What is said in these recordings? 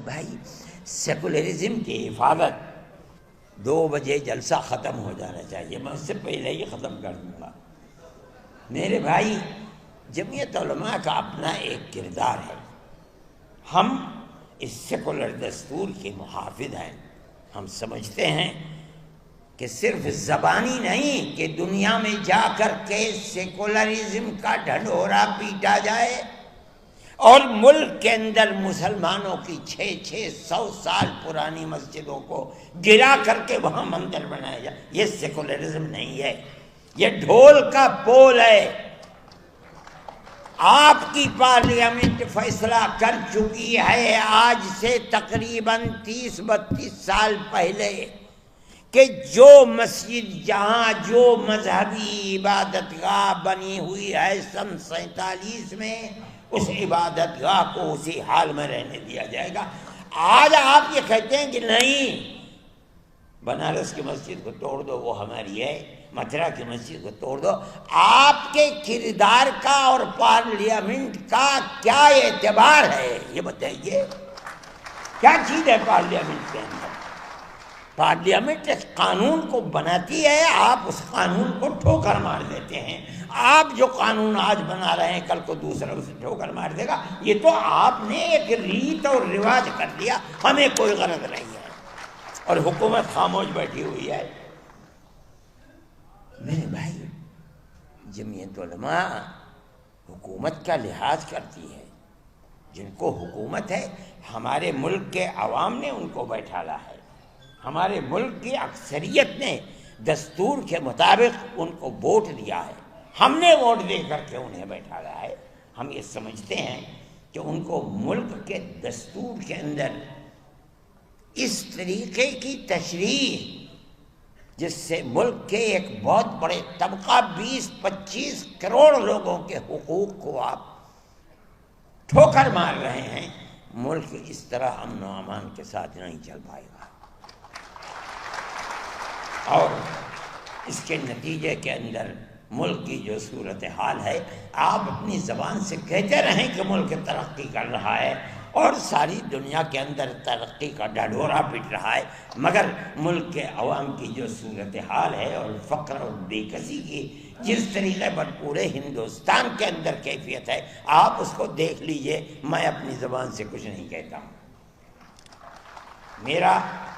میرے بھائی سیکولرزم کی حفاظت 2 بجے جلسہ ختم ہو جانا چاہیے، میں اس سے پہلے ہی ختم کر دوں گا۔ میرے بھائی جمعیت علماء کا اپنا ایک کردار ہے، ہم اس سیکولر دستور کے محافظ ہیں۔ ہم سمجھتے ہیں کہ صرف زبانی نہیں کہ دنیا میں جا کر کے سیکولرزم کا ڈھنڈورا پیٹا جائے اور ملک کے اندر مسلمانوں کی 600 سال پرانی مسجدوں کو گرا کر کے وہاں مندر بنایا جائے، یہ سیکولرزم نہیں ہے، یہ ڈھول کا پول ہے۔ آپ کی پارلیمنٹ فیصلہ کر چکی ہے آج سے تقریباً 30-32 سال پہلے کہ جو مسجد جہاں جو مذہبی عبادت گاہ بنی ہوئی ہے سن 47 میں، اس عبادت گاہ کو اسی حال میں رہنے دیا جائے گا۔ آج آپ یہ کہتے ہیں کہ نہیں، بنارس کی مسجد کو توڑ دو، وہ ہماری ہے، متھرا کی مسجد کو توڑ دو۔ آپ کے کردار کا اور پارلیمنٹ کا کیا اعتبار ہے یہ بتائیے؟ کیا چیز ہے پارلیمنٹ کے اندر؟ پارلیمنٹ ایک قانون کو بناتی ہے، آپ اس قانون کو ٹھوکر مار دیتے ہیں۔ آپ جو قانون آج بنا رہے ہیں کل کو دوسرا اسے ٹھوکر مار دے گا، یہ تو آپ نے ایک ریت اور رواج کر دیا، ہمیں کوئی غرض نہیں ہے، اور حکومت خاموش بیٹھی ہوئی ہے۔ میرے بھائی جمعیت علماء حکومت کا لحاظ کرتی ہے، جن کو حکومت ہے ہمارے ملک کے عوام نے ان کو بیٹھالا ہے، ہمارے ملک کی اکثریت نے دستور کے مطابق ان کو ووٹ دیا ہے، ہم نے ووٹ دے کر کے انہیں بیٹھالا ہے۔ ہم یہ سمجھتے ہیں کہ ان کو ملک کے دستور کے اندر اس طریقے کی تشریح جس سے ملک کے ایک بہت بڑے طبقہ 20-25 کروڑ لوگوں کے حقوق کو آپ ٹھوکر مار رہے ہیں، ملک اس طرح امن و امان کے ساتھ نہیں چل پائے گا، اور اس کے نتیجے کے اندر ملک کی جو صورتحال ہے، آپ اپنی زبان سے کہتے رہیں کہ ملک ترقی کر رہا ہے اور ساری دنیا کے اندر ترقی کا ڈھڈورا پٹ رہا ہے، مگر ملک کے عوام کی جو صورتحال ہے اور فقر اور بے کسی کی جس طریقے پر پورے ہندوستان کے اندر کیفیت ہے، آپ اس کو دیکھ لیجئے۔ میں اپنی زبان سے کچھ نہیں کہتا ہوں،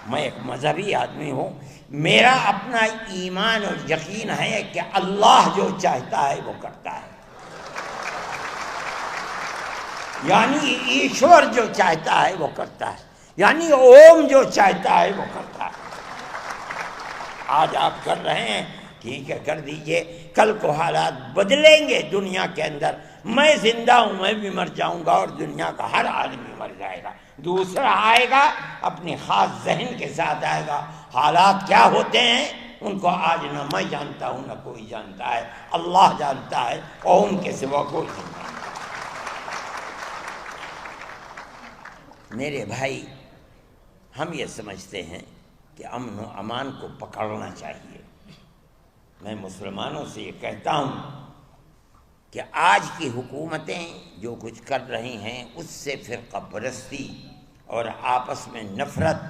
میں ایک مذہبی آدمی ہوں، میرا اپنا ایمان اور یقین ہے کہ اللہ جو چاہتا ہے وہ کرتا ہے، یعنی ایشور جو چاہتا ہے وہ کرتا ہے، یعنی اوم جو چاہتا ہے وہ کرتا ہے۔ آج آپ کر رہے ہیں، ٹھیک ہے، کر دیجئے، کل کو حالات بدلیں گے دنیا کے اندر، میں زندہ ہوں، میں بھی مر جاؤں گا اور دنیا کا ہر آدمی مر جائے گا، دوسرا آئے گا اپنے خاص ذہن کے ساتھ آئے گا۔ حالات کیا ہوتے ہیں ان کو آج نہ میں جانتا ہوں نہ کوئی جانتا ہے، اللہ جانتا ہے اور ان کے سوا کوئی نہیں جانتا۔ میرے بھائی ہم یہ سمجھتے ہیں کہ امن و امان کو پکڑنا چاہیے۔ میں مسلمانوں سے یہ کہتا ہوں کہ آج کی حکومتیں جو کچھ کر رہی ہیں اس سے فرقہ پرستی اور آپس میں نفرت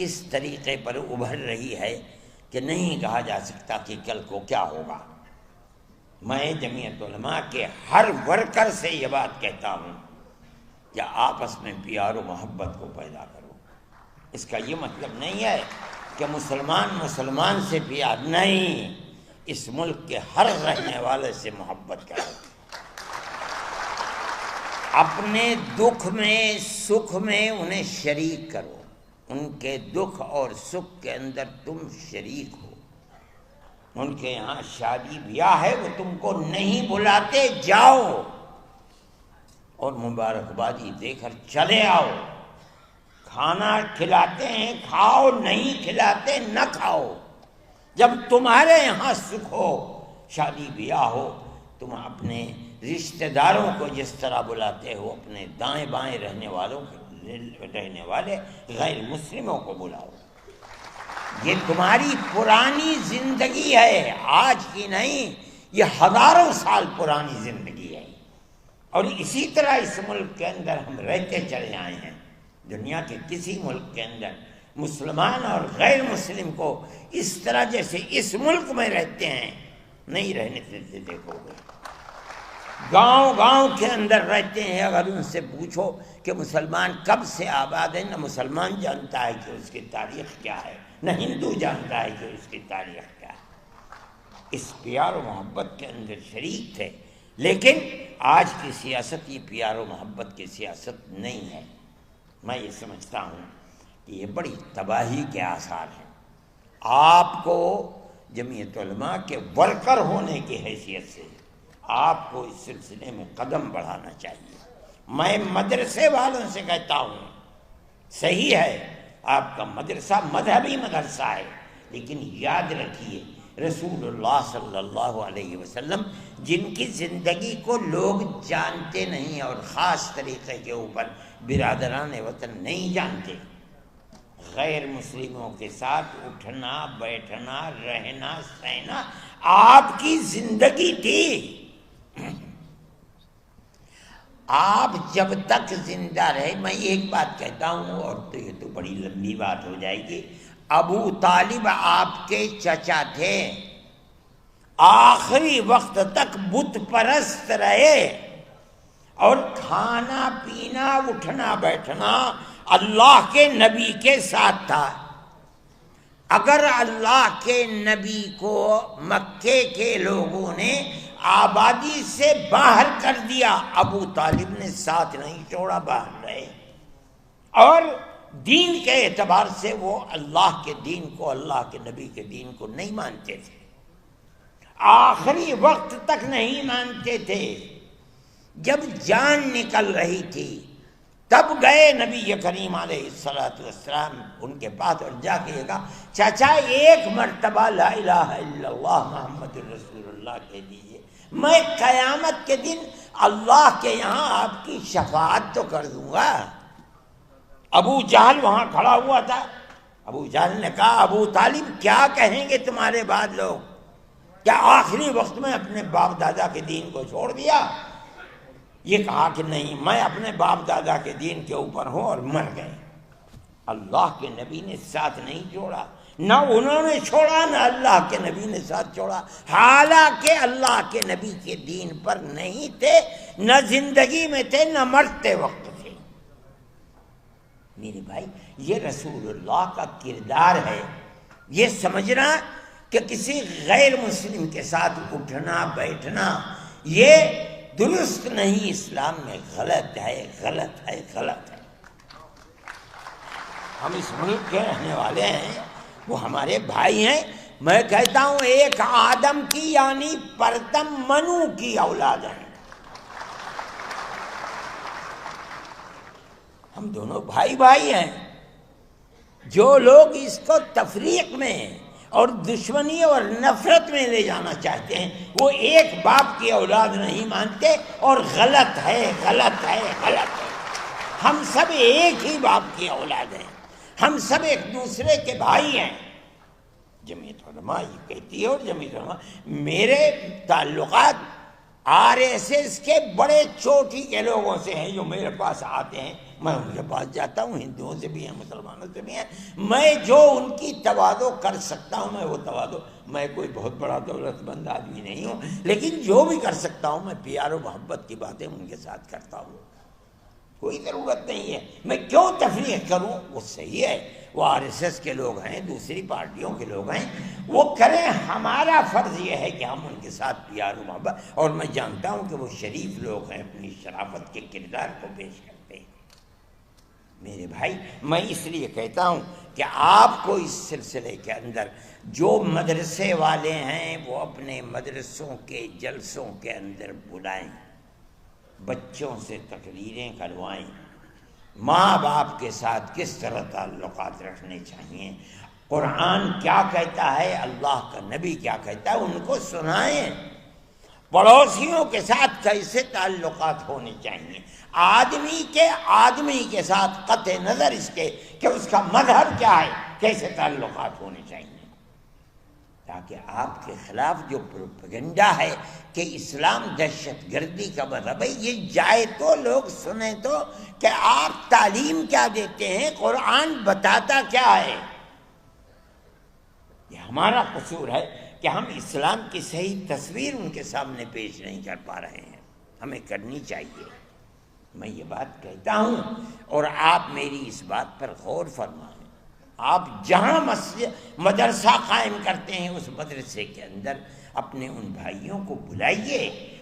اس طریقے پر ابھر رہی ہے کہ نہیں کہا جا سکتا کہ کل کو کیا ہوگا۔ میں جمعیت علماء کے ہر ورکر سے یہ بات کہتا ہوں کہ آپس میں پیار و محبت کو پیدا کرو۔ اس کا یہ مطلب نہیں ہے کہ مسلمان سے پیار نہیں، اس ملک کے ہر رہنے والے سے محبت کرو، اپنے دکھ میں سکھ میں انہیں شریک کرو، ان کے دکھ اور سکھ کے اندر تم شریک ہو۔ ان کے یہاں شادی بیاہ ہے، وہ تم کو نہیں بلاتے، جاؤ اور مبارکبادی دے کر چلے آؤ۔ کھانا کھلاتے ہیں کھاؤ، نہیں کھلاتے نہ کھاؤ۔ جب تمہارے یہاں سکھ ہو، شادی بیاہ ہو، تم اپنے رشتہ داروں کو جس طرح بلاتے ہو، اپنے دائیں بائیں رہنے والے غیر مسلموں کو بلاؤ۔ یہ تمہاری پرانی زندگی ہے، آج کی نہیں، یہ ہزاروں سال پرانی زندگی ہے، اور اسی طرح اس ملک کے اندر ہم رہتے چلے آئے ہیں۔ دنیا کے کسی ملک کے اندر مسلمان اور غیر مسلم کو اس طرح جیسے اس ملک میں رہتے ہیں نہیں رہنے دیتے. دیکھو گے گاؤں گاؤں کے اندر رہتے ہیں. اگر ان سے پوچھو کہ مسلمان کب سے آباد ہے، نہ مسلمان جانتا ہے کہ اس کی تاریخ کیا ہے، نہ ہندو جانتا ہے کہ اس کی تاریخ کیا ہے. اس پیار و محبت کے اندر شریک تھے. لیکن آج کی سیاست یہ پیار و محبت کی سیاست نہیں ہے. میں یہ سمجھتا ہوں کہ یہ بڑی تباہی کے آثار ہیں. آپ کو جمعیت علماء کے ورکر ہونے کی حیثیت سے آپ کو اس سلسلے میں قدم بڑھانا چاہیے. میں مدرسے والوں سے کہتا ہوں صحیح ہے آپ کا مدرسہ مذہبی مدرسہ ہے، لیکن یاد رکھیے رسول اللہ صلی اللہ علیہ وسلم جن کی زندگی کو لوگ جانتے نہیں اور خاص طریقے کے اوپر برادران وطن نہیں جانتے، غیر مسلموں کے ساتھ اٹھنا بیٹھنا رہنا سہنا آپ کی زندگی تھی. آپ جب تک زندہ رہے، میں ایک بات کہتا ہوں اور تو یہ تو بڑی لمبی بات ہو جائے گی، ابو طالب آپ کے چچا تھے، آخری وقت تک بت پرست رہے اور کھانا پینا اٹھنا بیٹھنا اللہ کے نبی کے ساتھ تھا. اگر اللہ کے نبی کو مکے کے لوگوں نے آبادی سے باہر کر دیا، ابو طالب نے ساتھ نہیں چھوڑا، باہر رہے. اور دین کے اعتبار سے وہ اللہ کے دین کو، اللہ کے نبی کے دین کو نہیں مانتے تھے، آخری وقت تک نہیں مانتے تھے. جب جان نکل رہی تھی تب گئے نبی کریم علیہ السلام ان کے پاس اور جا کے کہا چچا ایک مرتبہ لا الہ الا اللہ محمد رسول اللہ کہہ دیجئے، میں قیامت کے دن اللہ کے یہاں آپ کی شفاعت تو کر دوں گا. ابو جہل وہاں کھڑا ہوا تھا. ابو جہل نے کہا ابو طالب کیا کہیں گے تمہارے بعد لوگ، کیا آخری وقت میں اپنے باپ دادا کے دین کو چھوڑ دیا؟ یہ کہا کہ نہیں، میں اپنے باپ دادا کے دین کے اوپر ہوں اور مر گئے. اللہ کے نبی نے ساتھ نہیں چھوڑا، نہ انہوں نے چھوڑا نہ اللہ کے نبی نے ساتھ چھوڑا، حالانکہ اللہ کے نبی کے دین پر نہیں تھے، نہ زندگی میں تھے نہ مرتے وقت تھے. میرے بھائی یہ رسول اللہ کا کردار ہے. یہ سمجھنا کہ کسی غیر مسلم کے ساتھ اٹھنا بیٹھنا یہ درست نہیں، اسلام میں غلط ہے غلط ہے غلط ہے. ہم اس ملک کے رہنے والے ہیں، وہ ہمارے بھائی ہیں. میں کہتا ہوں ایک آدم کی یعنی پرتم منو کی اولاد ہیں. ہم دونوں بھائی بھائی ہیں. جو لوگ اس کو تفریق میں اور دشمنی اور نفرت میں لے جانا چاہتے ہیں وہ ایک باپ کی اولاد نہیں مانتے اور غلط ہے غلط ہے غلط ہے. ہم سب ایک ہی باپ کی اولاد ہیں، ہم سب ایک دوسرے کے بھائی ہیں. جمعیت علماء یہ کہتی ہے اور جمعیت علماء میرے تعلقات RSS کے بڑے چوٹی کے لوگوں سے ہیں جو میرے پاس آتے ہیں. میں ان کے پاس جاتا ہوں، ہندوؤں سے بھی ہیں مسلمانوں سے بھی ہیں. میں جو ان کی تواضع کر سکتا ہوں میں وہ تواضع، میں کوئی بہت بڑا دولت مند آدمی نہیں ہوں، لیکن جو بھی کر سکتا ہوں میں پیار و محبت کی باتیں ان کے ساتھ کرتا ہوں. کوئی ضرورت نہیں ہے میں کیوں تفریق کروں. وہ صحیح ہے، وہ RSS کے لوگ ہیں، دوسری پارٹیوں کے لوگ ہیں، وہ کریں. ہمارا فرض یہ ہے کہ ہم ان کے ساتھ پیار و محبت، اور میں جانتا ہوں کہ وہ شریف لوگ ہیں، اپنی شرافت کے کردار کو پیش کرتے ہیں. میرے بھائی میں اس لیے کہتا ہوں کہ آپ کو اس سلسلے کے اندر جو مدرسے والے ہیں وہ اپنے مدرسوں کے جلسوں کے اندر بلائیں، بچوں سے تقریریں کروائیں، ماں باپ کے ساتھ کس طرح تعلقات رکھنے چاہیے، قرآن کیا کہتا ہے، اللہ کا نبی کیا کہتا ہے، ان کو سنائیں. پڑوسیوں کے ساتھ کیسے تعلقات ہونے چاہیے، آدمی کے ساتھ قطع نظر اس کے کہ اس کا مذہب کیا ہے کیسے تعلقات ہونے چاہیے. تاکہ آپ کے خلاف جو پروپیگنڈا ہے کہ اسلام دہشت گردی کا مذہب ہے، یہ جائے تو لوگ سنیں تو کہ آپ تعلیم کیا دیتے ہیں، قرآن بتاتا کیا ہے۔ یہ ہمارا قصور ہے کہ ہم اسلام کی صحیح تصویر ان کے سامنے پیش نہیں کر پا رہے ہیں، ہمیں کرنی چاہیے۔ میں یہ بات کہتا ہوں اور آپ میری اس بات پر غور فرمائیں۔ آپ جہاں مدرسہ قائم کرتے ہیں اس مدرسے کے اندر اپنے ان بھائیوں کو بلائیے،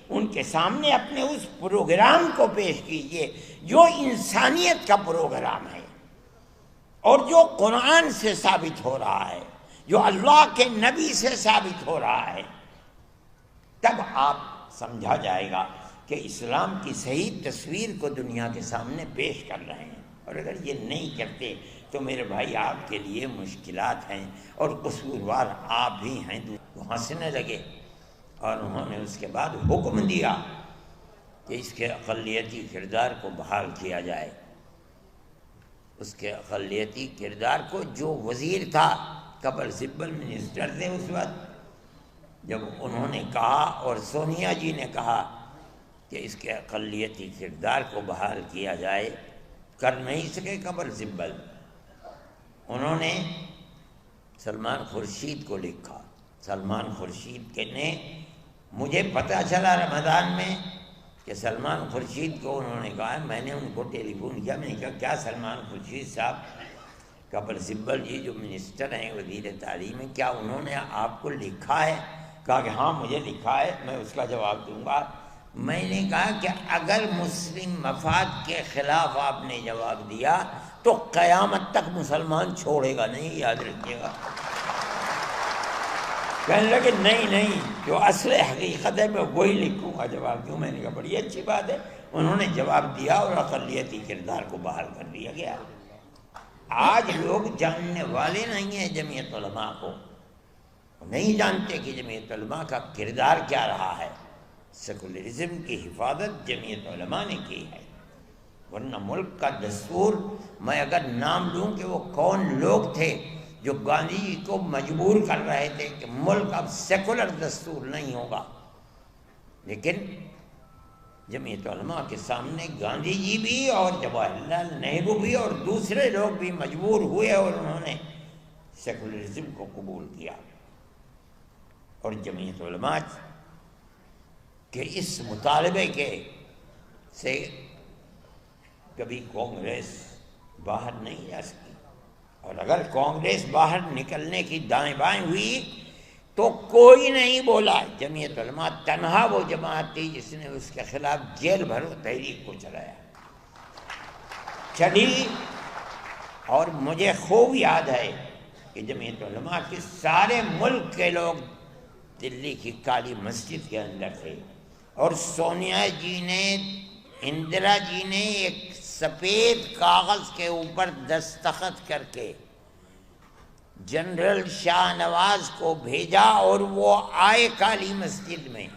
ان کے سامنے اپنے اس پروگرام کو پیش کیجیے جو انسانیت کا پروگرام ہے اور جو قرآن سے ثابت ہو رہا ہے، جو اللہ کے نبی سے ثابت ہو رہا ہے۔ تب آپ سمجھا جائے گا کہ اسلام کی صحیح تصویر کو دنیا کے سامنے پیش کر رہے ہیں۔ اور اگر یہ نہیں کرتے تو میرے بھائی آپ کے لیے مشکلات ہیں اور قصوروار آپ ہی ہیں۔ وہ ہنسنے لگے اور انہوں نے اس کے بعد حکم دیا کہ اس کے اقلیتی کردار کو بحال کیا جائے۔ اس کے اقلیتی کردار کو، جو وزیر تھا، قبل سبل منسٹر تھے اس وقت، جب انہوں نے کہا اور سونیا جی نے کہا کہ اس کے اقلیتی کردار کو بحال کیا جائے، کر نہیں سکے قبل سبل۔ انہوں نے سلمان خورشید کو لکھا۔ سلمان خورشید کے نے، مجھے پتہ چلا رمضان میں کہ سلمان خورشید کو انہوں نے کہا، میں نے ان کو ٹیلی فون کیا، میں نے کہا کیا سلمان خورشید صاحب، قبل سبل جی جو منسٹر ہیں، وزیر تعلیم ہیں، کیا انہوں نے آپ کو لکھا ہے؟ کہا کہ ہاں مجھے لکھا ہے، میں اس کا جواب دوں گا۔ میں نے کہا کہ اگر مسلم مفاد کے خلاف آپ نے جواب دیا تو قیامت تک مسلمان چھوڑے گا نہیں، یاد رکھیے گا۔ کہنے لگے نہیں، جو اصل حقیقت ہے میں وہی لکھوں گا جواب دوں۔ میں نے کہا بڑی اچھی بات ہے۔ انہوں نے جواب دیا اور اقلیتی کردار کو بحال کر دیا گیا۔ آج لوگ جاننے والے نہیں ہیں جمعیت علماء کو، نہیں جانتے کہ جمعیت علماء کا کردار کیا رہا ہے۔ سیکولرزم کی حفاظت جمعیت علماء نے کی ہے، ورنہ ملک کا دستور، میں اگر نام لوں کہ وہ کون لوگ تھے جو گاندھی جی کو مجبور کر رہے تھے کہ ملک اب سیکولر دستور نہیں ہوگا، لیکن جمعیت علماء کے سامنے گاندھی جی بھی اور جواہر لال نہرو بھی اور دوسرے لوگ بھی مجبور ہوئے اور انہوں نے سیکولرزم کو قبول کیا۔ اور جمعیت علماء کہ اس مطالبے کے سے کبھی کانگریس باہر نہیں جا سکی، اور اگر کانگریس باہر نکلنے کی دائیں بائیں ہوئی تو کوئی نہیں بولا۔ جمعیت علماء تنہا وہ جماعت تھی جس نے اس کے خلاف جیل بھرو تحریک کو چلی۔ اور مجھے خوب یاد ہے کہ جمعیت علماء کے سارے ملک کے لوگ دلی کی کالی مسجد کے اندر تھے، اور سونیا جی نے، اندرا جی نے ایک سفید کاغذ کے اوپر دستخط کر کے جنرل شاہ نواز کو بھیجا، اور وہ آئے کالی مسجد میں،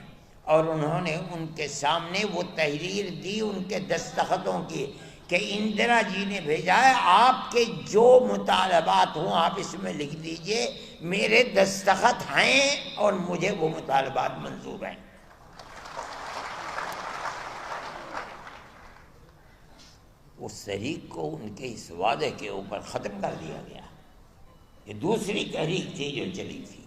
اور انہوں نے ان کے سامنے وہ تحریر دی ان کے دستخطوں کی کہ اندرا جی نے بھیجا ہے، آپ کے جو مطالبات ہوں آپ اس میں لکھ دیجئے، میرے دستخط ہیں اور مجھے وہ مطالبات منظور ہیں۔ اس تحریک کو ان کے اس وعدے کے اوپر ختم کر دیا گیا۔ یہ دوسری تحریک تھی جو چلی تھی۔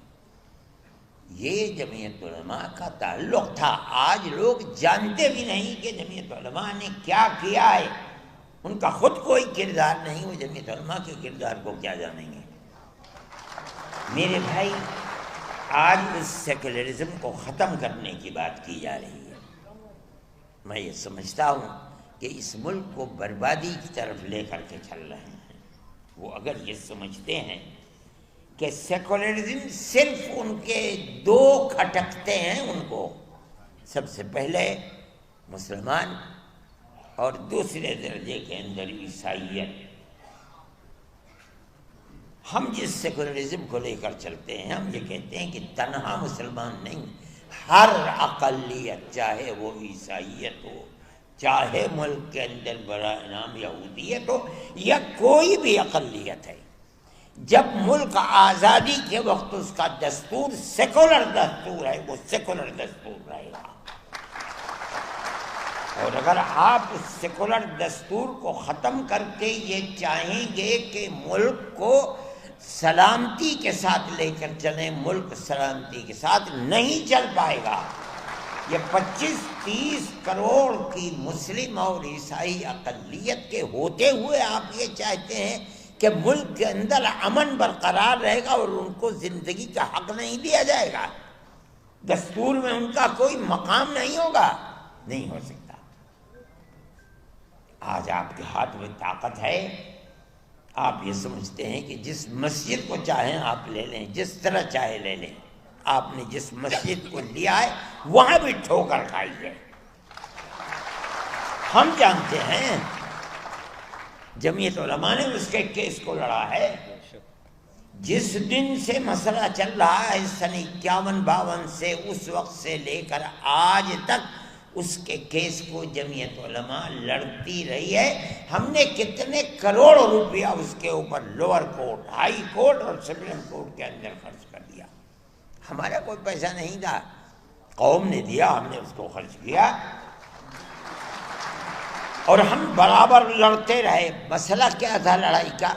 یہ جمعیت علماء کا تعلق تھا۔ آج لوگ جانتے بھی نہیں کہ جمعیت علماء نے کیا کیا ہے، ان کا خود کوئی کردار نہیں، وہ جمعیت علماء کے کردار کو کیا جانیں گے۔ میرے بھائی، آج اس سیکولرزم کو ختم کرنے کی بات کی جا رہی ہے۔ میں یہ سمجھتا ہوں کہ اس ملک کو بربادی کی طرف لے کر کے چل رہے ہیں۔ وہ اگر یہ سمجھتے ہیں کہ سیکولرزم صرف ان کے دو کھٹکتے ہیں، ان کو سب سے پہلے مسلمان اور دوسرے درجے کے اندر عیسائیت۔ ہم جس سیکولرزم کو لے کر چلتے ہیں، ہم یہ کہتے ہیں کہ تنہا مسلمان نہیں، ہر اقلیت، چاہے وہ عیسائیت ہو، چاہے ملک کے اندر براہ نام یہودیت ہو، یا کوئی بھی اقلیت ہے، جب ملک آزادی کے وقت اس کا دستور سیکولر دستور ہے، وہ سیکولر دستور رہے گا، اور اگر آپ اس سیکولر دستور کو ختم کر کے یہ چاہیں گے کہ ملک کو سلامتی کے ساتھ لے کر چلیں، ملک سلامتی کے ساتھ نہیں چل پائے گا۔ یہ 25-30 کروڑ کی مسلم اور عیسائی اقلیت کے ہوتے ہوئے آپ یہ چاہتے ہیں کہ ملک کے اندر امن برقرار رہے گا اور ان کو زندگی کا حق نہیں دیا جائے گا، دستور میں ان کا کوئی مقام نہیں ہوگا؟ نہیں ہو سکتا۔ آج آپ کے ہاتھ میں طاقت ہے، آپ یہ سمجھتے ہیں کہ جس مسجد کو چاہیں آپ لے لیں، جس طرح چاہے لے لیں۔ آپ نے جس مسجد کو لیا ہے وہاں بھی ٹھوکر کھائی ہے۔ ہم جانتے ہیں جمعیت علماء نے اس کے کیس کو لڑا ہے۔ جس دن سے مسئلہ چل رہا ہے سن 51-52 سے، اس وقت سے لے کر آج تک اس کے کیس کو جمعیت علماء لڑتی رہی ہے۔ ہم نے کتنے کروڑ روپیہ اس کے اوپر لوور کورٹ، ہائی کورٹ اور سپریم کورٹ کے اندر خرچ کر دیا۔ ہمارا کوئی پیسہ نہیں تھا، قوم نے دیا، ہم نے اس کو خرچ کیا، اور ہم برابر لڑتے رہے۔ مسئلہ کیا تھا لڑائی کا؟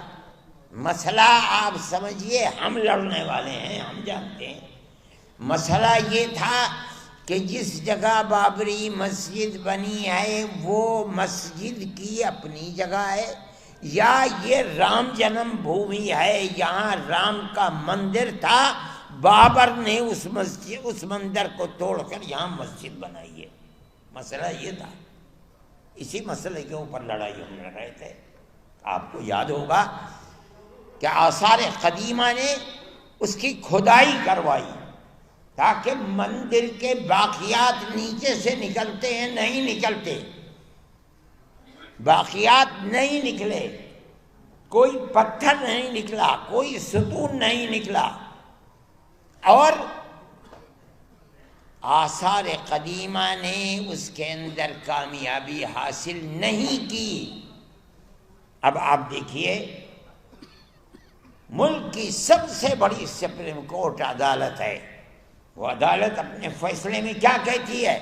مسئلہ آپ سمجھیے، ہم لڑنے والے ہیں، ہم جانتے ہیں۔ مسئلہ یہ تھا کہ جس جگہ بابری مسجد بنی ہے وہ مسجد کی اپنی جگہ ہے، یا یہ رام جنم بھومی ہے، یہاں رام کا مندر تھا، بابر نے اس مندر کو توڑ کر یہاں مسجد بنائی ہے۔ مسئلہ یہ تھا، اسی مسئلے کے اوپر لڑائی ہم لڑ رہے تھے۔ آپ کو یاد ہوگا کہ آثار قدیمہ نے اس کی کھدائی کروائی تاکہ مندر کے باقیات نیچے سے نکلتے ہیں، نہیں نکلتے، باقیات نہیں نکلے، کوئی پتھر نہیں نکلا، کوئی ستون نہیں نکلا، اور آثار قدیمہ نے اس کے اندر کامیابی حاصل نہیں کی۔ اب آپ دیکھیے، ملک کی سب سے بڑی سپریم کورٹ عدالت ہے، وہ عدالت اپنے فیصلے میں کیا کہتی ہے؟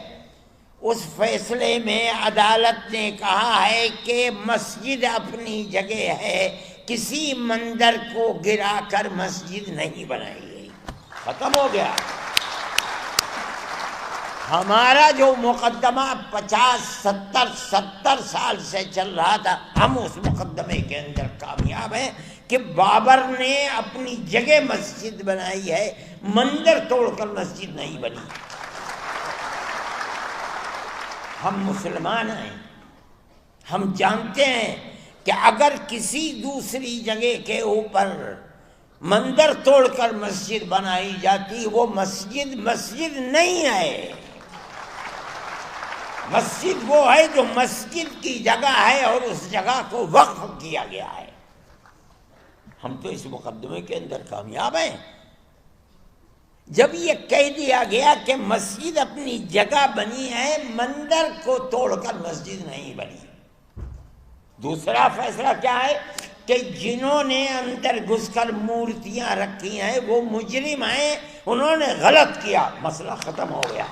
اس فیصلے میں عدالت نے کہا ہے کہ مسجد اپنی جگہ ہے، کسی مندر کو گرا کر مسجد نہیں بنائی گئی، ختم ہو گیا۔ ہمارا جو مقدمہ 50-70 سال سے چل رہا تھا، ہم اس مقدمے کے اندر کامیاب ہیں کہ بابر نے اپنی جگہ مسجد بنائی ہے، مندر توڑ کر مسجد نہیں بنی۔ ہم مسلمان ہیں، ہم جانتے ہیں کہ اگر کسی دوسری جگہ کے اوپر مندر توڑ کر مسجد بنائی جاتی، وہ مسجد نہیں ہے۔ مسجد وہ ہے جو مسجد کی جگہ ہے اور اس جگہ کو وقف کیا گیا ہے۔ ہم تو اس مقدمے کے اندر کامیاب ہیں۔ جب یہ کہہ دیا گیا کہ مسجد اپنی جگہ بنی ہے، مندر کو توڑ کر مسجد نہیں بنی۔ دوسرا فیصلہ کیا ہے کہ جنہوں نے اندر گھس کر مورتیاں رکھی ہیں وہ مجرم ہیں، انہوں نے غلط کیا، مسئلہ ختم ہو گیا۔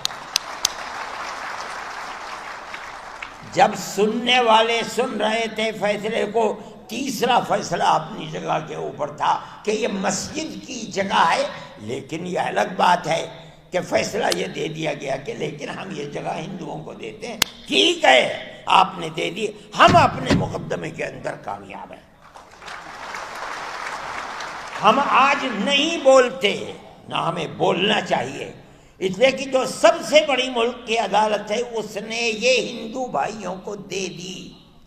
جب سننے والے سن رہے تھے فیصلے کو، تیسرا فیصلہ اپنی جگہ کے اوپر تھا کہ یہ مسجد کی جگہ ہے، لیکن یہ الگ بات ہے کہ فیصلہ یہ دے دیا گیا کہ لیکن ہم یہ جگہ ہندوؤں کو دیتے ہیں۔ ٹھیک ہے، آپ نے دے دی، ہم اپنے مقدمے کے اندر کامیاب ہیں۔ ہم آج نہیں بولتے، نہ ہمیں بولنا چاہیے، اس لیے کہ جو سب سے بڑی ملک کی عدالت ہے اس نے یہ ہندو بھائیوں کو دے دی۔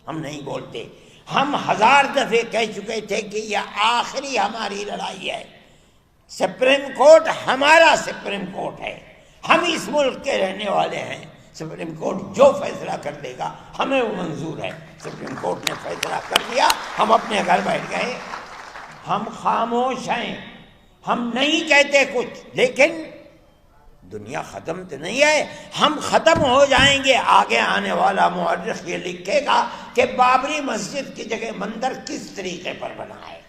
ہم نہیں بولتے، ہم 1000 دفعے کہہ چکے تھے کہ یہ آخری ہماری لڑائی ہے۔ سپریم کورٹ ہمارا سپریم کورٹ ہے، ہم اس ملک کے رہنے والے ہیں، سپریم کورٹ جو فیصلہ کر دے گا ہمیں وہ منظور ہے۔ سپریم کورٹ نے فیصلہ کر دیا، ہم اپنے گھر بیٹھ گئے، ہم خاموش ہیں، ہم نہیں کہتے کچھ، لیکن دنیا ختم تو نہیں ہے، ہم ختم ہو جائیں گے۔ آگے آنے والا مورخ یہ لکھے گا کہ بابری مسجد کی جگہ مندر کس طریقے پر بنا ہے۔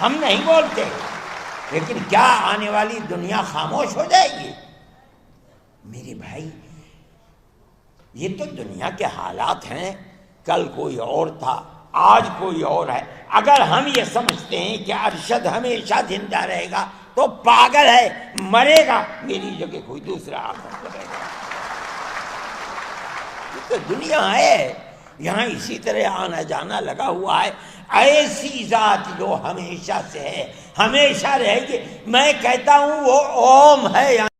ہم نہیں بولتے، لیکن کیا آنے والی دنیا خاموش ہو جائے گی؟ میرے بھائی یہ تو دنیا کے حالات ہیں، کل کوئی اور تھا، آج کوئی اور ہے۔ اگر ہم یہ سمجھتے ہیں کہ ارشد ہمیشہ زندہ رہے گا تو پاگل ہے، مرے گا، میری جگہ کوئی دوسرا آ کر کرے گا۔ یہ تو دنیا ہے، یہاں اسی طرح آنا جانا لگا ہوا ہے۔ ایسی ذات جو ہمیشہ سے ہے، ہمیشہ رہے گی۔ میں کہتا ہوں وہ اوم ہے۔